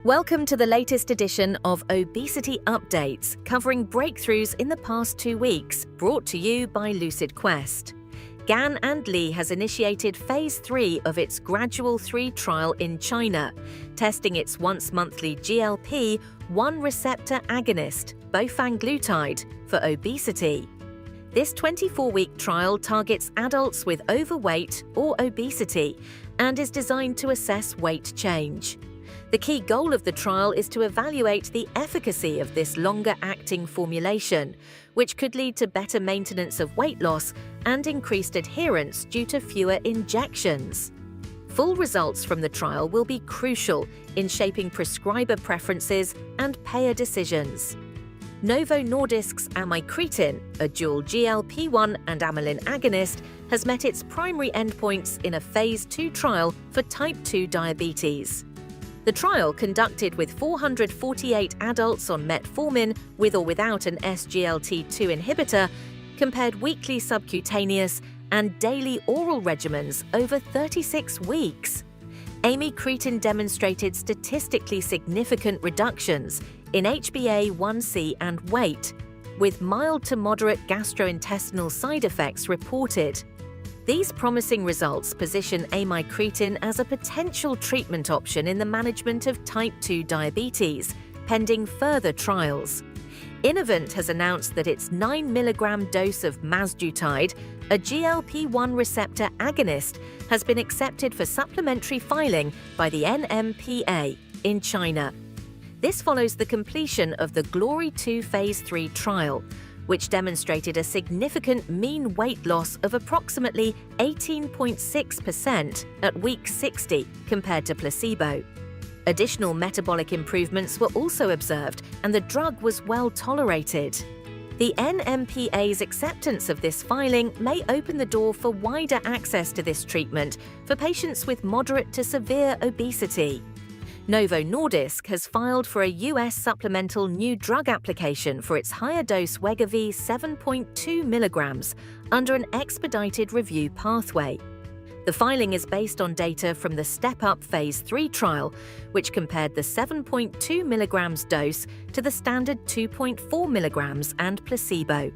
Welcome to the latest edition of Obesity Updates, covering breakthroughs in the past 2 weeks, brought to you by Lucid Quest. Gan Lee has initiated Phase 3 of its Gradual 3 trial in China, testing its once-monthly GLP-1 receptor agonist, Bofanglutide, for obesity. This 24-week trial targets adults with overweight or obesity and is designed to assess weight change. The key goal of the trial is to evaluate the efficacy of this longer-acting formulation, which could lead to better maintenance of weight loss and increased adherence due to fewer injections. Full results from the trial will be crucial in shaping prescriber preferences and payer decisions. Novo Nordisk's Amycretin, a dual GLP-1 and amylin agonist, has met its primary endpoints in a Phase 2 trial for type 2 diabetes. The trial, conducted with 448 adults on metformin with or without an SGLT2 inhibitor, compared weekly subcutaneous and daily oral regimens over 36 weeks. Amycretin demonstrated statistically significant reductions in HbA1c and weight, with mild to moderate gastrointestinal side effects reported. These promising results position amycretin as a potential treatment option in the management of type 2 diabetes, pending further trials. Innovent has announced that its 9 mg dose of mazdutide, a GLP-1 receptor agonist, has been accepted for supplementary filing by the NMPA in China. This follows the completion of the Glory 2 Phase 3 trial, which demonstrated a significant mean weight loss of approximately 18.6% at week 60 compared to placebo. Additional metabolic improvements were also observed, and the drug was well tolerated. The NMPA's acceptance of this filing may open the door for wider access to this treatment for patients with moderate to severe obesity. Novo Nordisk has filed for a US supplemental new drug application for its higher-dose Wegovy 7.2 mg under an expedited review pathway. The filing is based on data from the Step-Up Phase 3 trial, which compared the 7.2 mg dose to the standard 2.4 mg and placebo.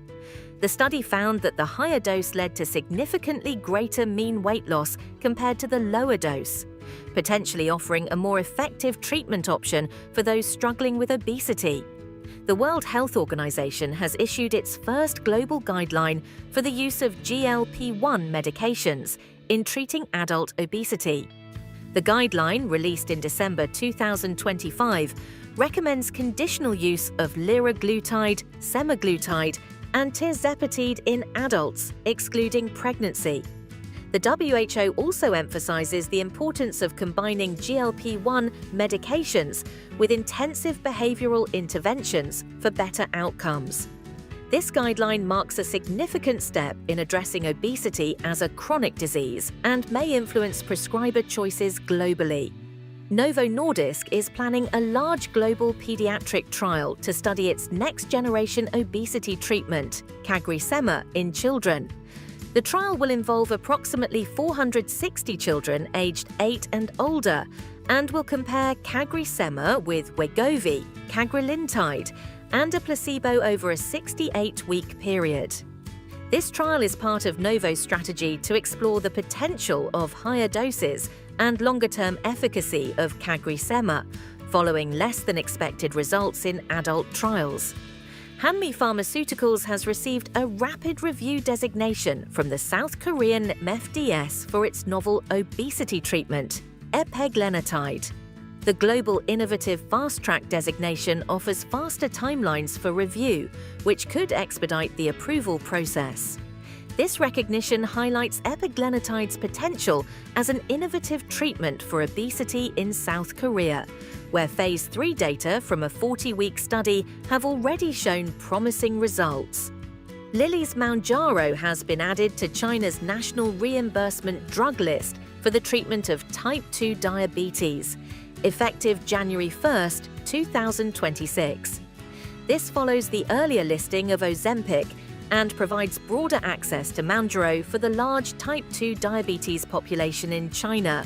The study found that the higher dose led to significantly greater mean weight loss compared to the lower dose, potentially offering a more effective treatment option for those struggling with obesity. The World Health Organization has issued its first global guideline for the use of GLP-1 medications in treating adult obesity. The guideline, released in December 2025, recommends conditional use of liraglutide, semaglutide, and tirzepatide in adults, excluding pregnancy. The WHO also emphasizes the importance of combining GLP-1 medications with intensive behavioral interventions for better outcomes. This guideline marks a significant step in addressing obesity as a chronic disease and may influence prescriber choices globally. Novo Nordisk is planning a large global pediatric trial to study its next-generation obesity treatment, CagriSema, in children. The trial will involve approximately 460 children aged 8 and older and will compare CagriSema with Wegovy, cagrilintide, and a placebo over a 68-week period. This trial is part of Novo's strategy to explore the potential of higher doses and longer-term efficacy of CagriSema, following less-than-expected results in adult trials. Hanmi Pharmaceuticals has received a rapid review designation from the South Korean MFDS for its novel obesity treatment, epeglenitide. The Global Innovative Fast Track designation offers faster timelines for review, which could expedite the approval process. This recognition highlights epeglenitide's potential as an innovative treatment for obesity in South Korea, where Phase 3 data from a 40-week study have already shown promising results. Lilly's Mounjaro has been added to China's National Reimbursement Drug List for the treatment of type 2 diabetes, effective January 1, 2026. This follows the earlier listing of Ozempic and provides broader access to Mounjaro for the large type 2 diabetes population in China.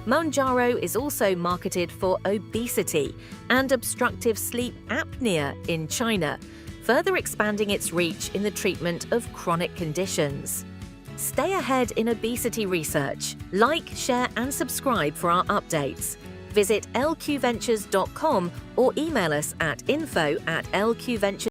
Mounjaro is also marketed for obesity and obstructive sleep apnea in China, further expanding its reach in the treatment of chronic conditions. Stay ahead in obesity research. Like, share, and subscribe for our updates. Visit lqventures.com or email us at info@lqventures.com.